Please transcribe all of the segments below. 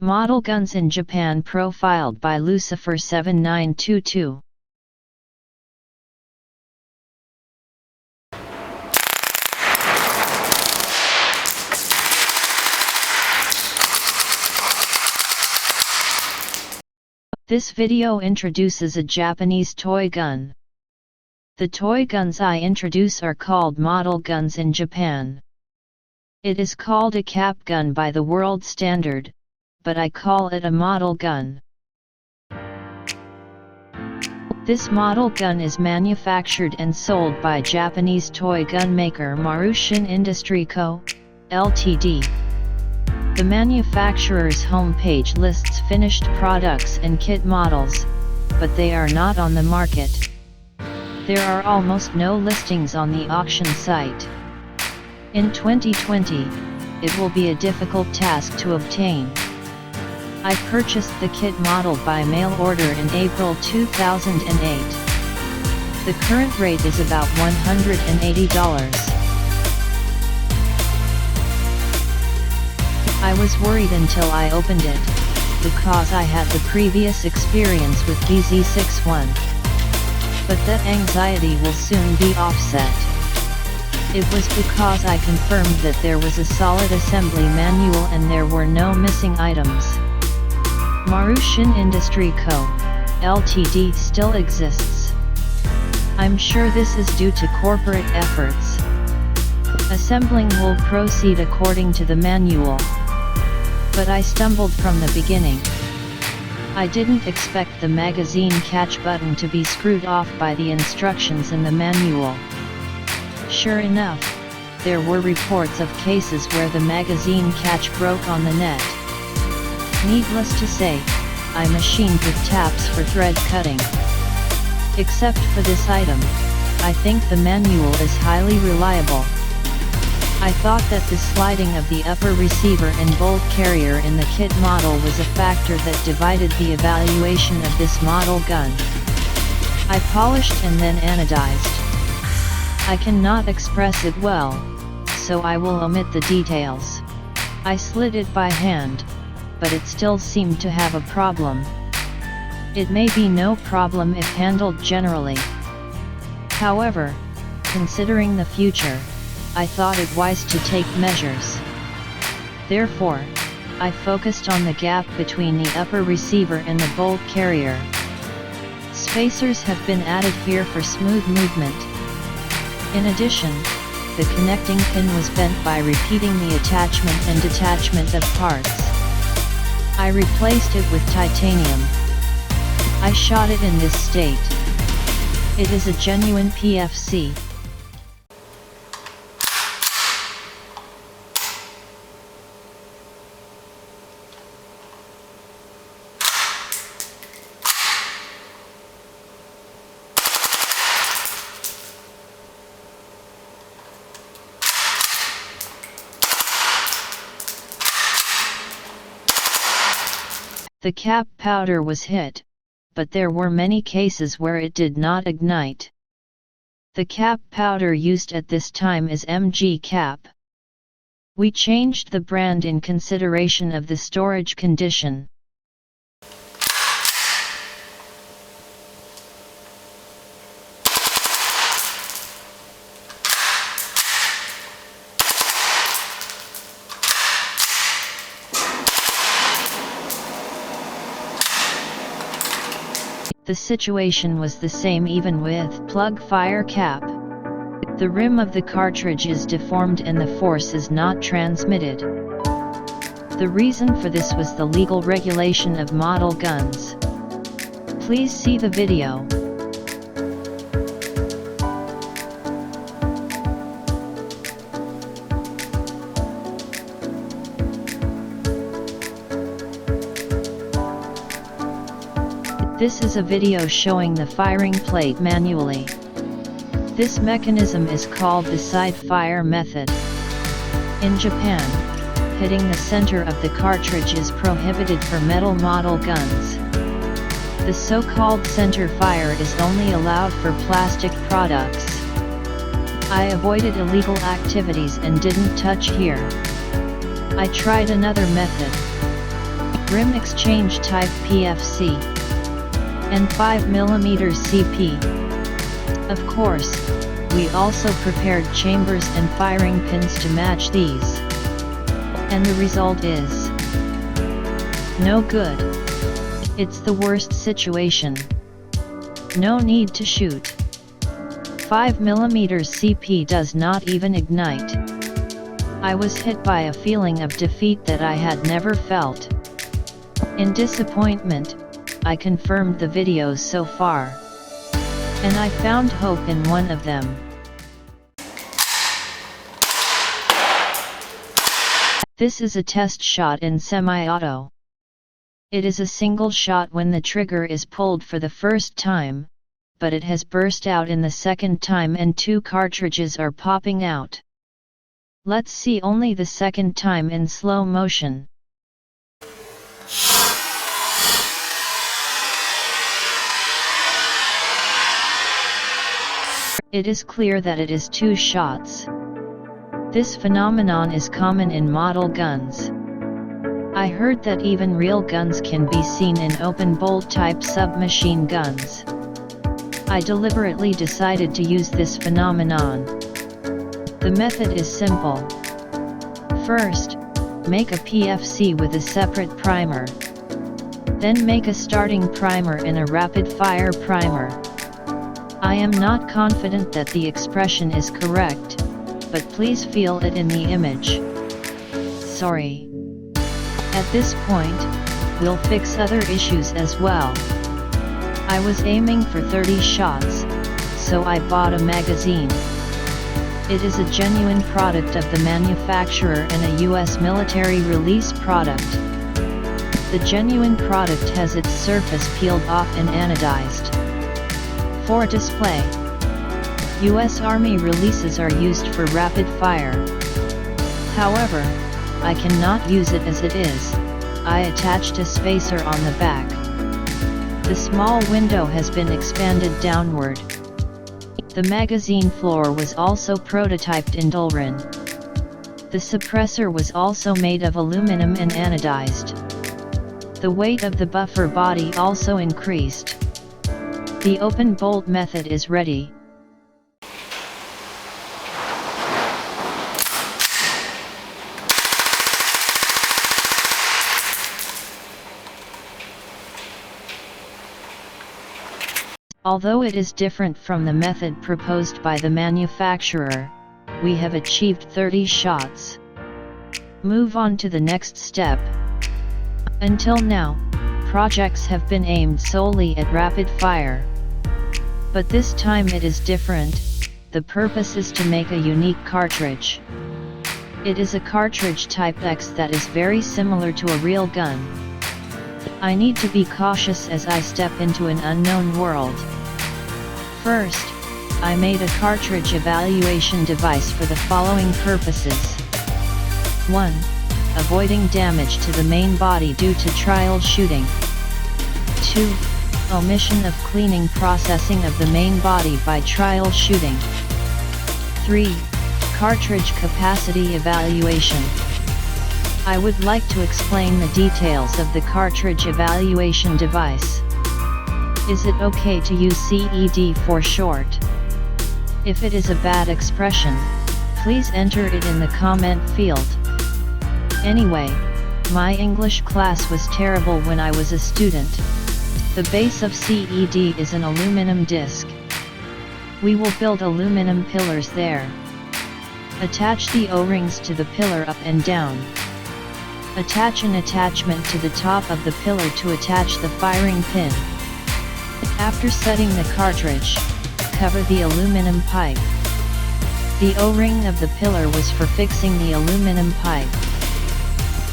Model guns in Japan profiled by Lucifer 7922. This video introduces a Japanese toy gun. The toy guns I introduce are called model guns in Japan. It is called a cap gun by the world standard, but I call it a model gun. This model gun is manufactured and sold by Japanese toy gun maker Marushin Industry Co., Ltd. The manufacturer's homepage lists finished products and kit models, but they are not on the market. There are almost no listings on the auction site. In 2020, it will be a difficult task to obtain. I purchased the kit model by mail order in April 2008. The current rate is about $180. I was worried until I opened it, because I had the previous experience with DZ61. But that anxiety will soon be offset. It was because I confirmed that there was a solid assembly manual and there were no missing items. Marushin Industry Co., Ltd. still exists. I'm sure this is due to corporate efforts. Assembling will proceed according to the manual. But I stumbled from the beginning. I didn't expect the magazine catch button to be screwed off by the instructions in the manual. Sure enough, there were reports of cases where the magazine catch broke on the net. Needless to say, I machined with taps for thread cutting. Except for this item, I think the manual is highly reliable. I thought that the sliding of the upper receiver and bolt carrier in the kit model was a factor that divided the evaluation of this model gun. I polished and then anodized. I cannot express it well, so I will omit the details. I slid it by hand, but it still seemed to have a problem. It may be no problem if handled generally. However, considering the future, I thought it wise to take measures. Therefore, I focused on the gap between the upper receiver and the bolt carrier. Spacers have been added here for smooth movement. In addition, the connecting pin was bent by repeating the attachment and detachment of parts. I replaced it with titanium. I shot it in this state. It is a genuine PFC. The cap powder was hit, but there were many cases where it did not ignite. The cap powder used at this time is MG cap. We changed the brand in consideration of the storage condition. The situation was the same even with plug fire cap. The rim of the cartridge is deformed and the force is not transmitted. The reason for this was the legal regulation of model guns. Please see the video. This is a video showing the firing plate manually. This mechanism is called the side fire method. In Japan, hitting the center of the cartridge is prohibited for metal model guns. The so-called center fire is only allowed for plastic products. I avoided illegal activities and didn't touch here. I tried another method. rim exchange type PFC, and 5mm CP. Of course, we also prepared chambers and firing pins to match these. And the result is no good. It's the worst situation. No need to shoot. 5mm CP does not even ignite. I was hit by a feeling of defeat that I had never felt. In disappointment, I confirmed the videos so far. And I found hope in one of them. This is a test shot in semi-auto. It is a single shot when the trigger is pulled for the first time, but it has burst out in the second time and 2 cartridges are popping out. Let's see only the second time in slow motion. It is clear that it is 2 shots. This phenomenon is common in model guns. I heard that even real guns can be seen in open bolt type submachine guns. I deliberately decided to use this phenomenon. The method is simple. First, make a PFC with a separate primer. Then make a starting primer and a rapid-fire primer. I am not confident that the expression is correct, but please feel it in the image. Sorry. At this point, we'll fix other issues as well. I was aiming for 30 shots, so I bought a magazine. It is a genuine product of the manufacturer and a US military release product. The genuine product has its surface peeled off and anodized. For display, US Army releases are used for rapid fire. However, I cannot use it as it is. I attached a spacer on the back. The small window has been expanded downward. The magazine floor was also prototyped in Dolran. The suppressor was also made of aluminum and anodized. The weight of the buffer body also increased. The open bolt method is ready. Although it is different from the method proposed by the manufacturer, we have achieved 30 shots. Move on to the next step. Until now, projects have been aimed solely at rapid fire. But this time it is different. The purpose is to make a unique cartridge. It is a cartridge type X that is very similar to a real gun. I need to be cautious as I step into an unknown world. First, I made a cartridge evaluation device for the following purposes. 1. Avoiding damage to the main body due to trial shooting. 2. Omission of cleaning processing of the main body by trial shooting. 3. Cartridge capacity evaluation. I would like to explain the details of the cartridge evaluation device. Is it okay to use CED for short? If it is a bad expression, please enter it in the comment field. Anyway, my English class was terrible when I was a student. The base of CED is an aluminum disc. We will build aluminum pillars there. Attach the O-rings to the pillar up and down. Attach an attachment to the top of the pillar to attach the firing pin. After setting the cartridge, cover the aluminum pipe. The O-ring of the pillar was for fixing the aluminum pipe.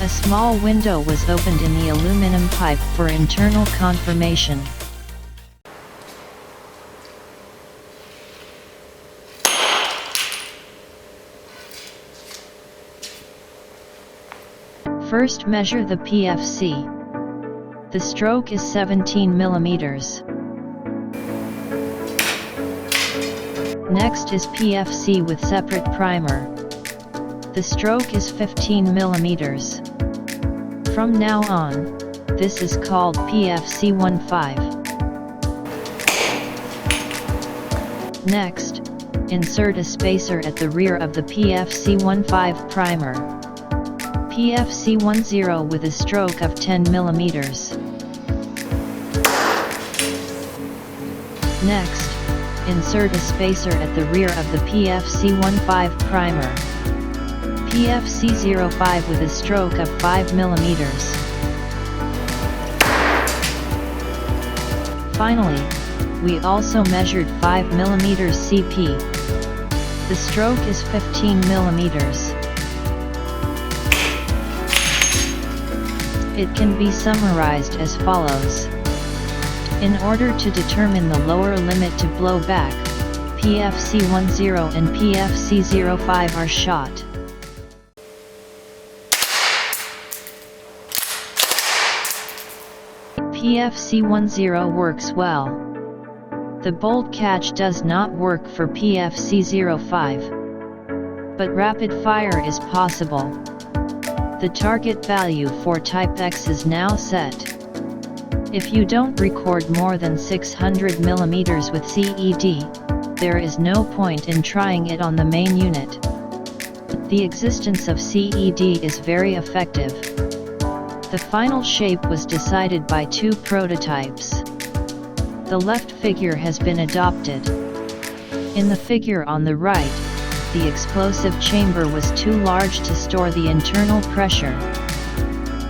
A small window was opened in the aluminum pipe for internal confirmation. First measure the PFC. The stroke is 17 millimeters. Next is PFC with separate primer. The stroke is 15 millimeters. From now on, This is called PFC15. Next, insert a spacer at the rear of the PFC15 primer. PFC10 with a stroke of 10 mm. Next, insert a spacer at the rear of the PFC15 primer. PFC05 with a stroke of 5 mm. Finally, we also measured 5 mm CP. The stroke is 15 mm. It can be summarized as follows. In order to determine the lower limit to blowback, PFC10 and PFC05 are shot. PFC10 works well. The bolt catch does not work for PFC05. But rapid fire is possible. The target value for Type X is now set. If you don't record more than 600 mm with CED, there is no point in trying it on the main unit. The existence of CED is very effective. The final shape was decided by 2 prototypes. The left figure has been adopted. In the figure on the right, the explosive chamber was too large to store the internal pressure.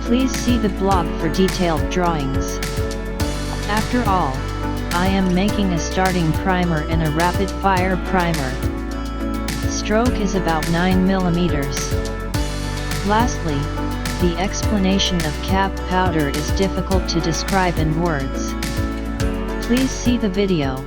Please see the blog for detailed drawings. After all, I am making a starting primer and a rapid fire primer. Stroke is about 9 mm. Lastly, the explanation of cap powder is difficult to describe in words. Please see the video.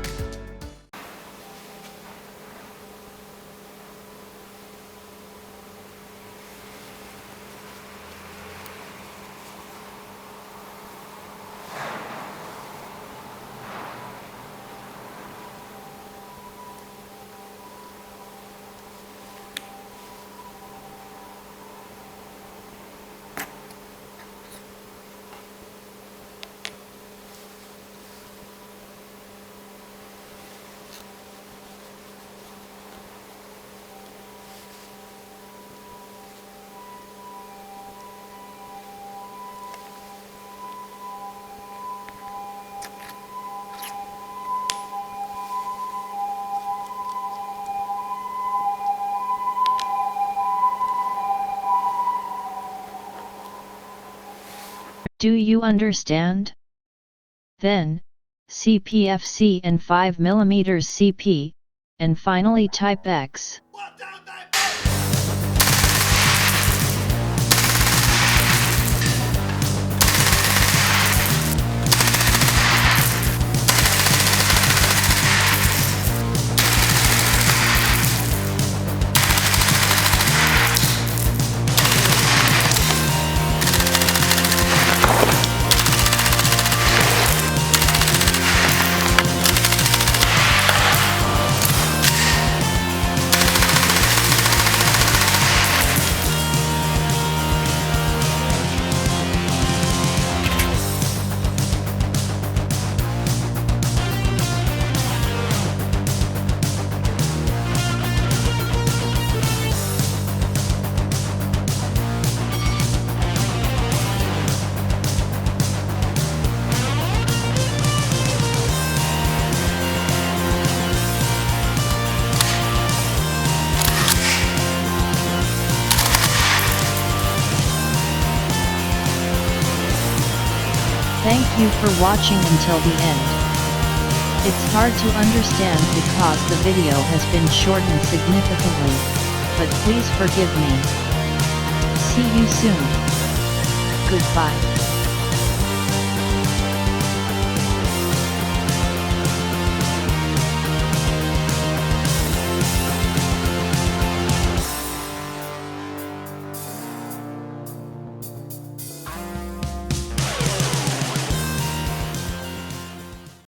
Do you understand? Then, CPFC and 5 mm CP, and finally Type X. Thank you for watching until the end. It's hard to understand because the video has been shortened significantly, but please forgive me. See you soon. Goodbye.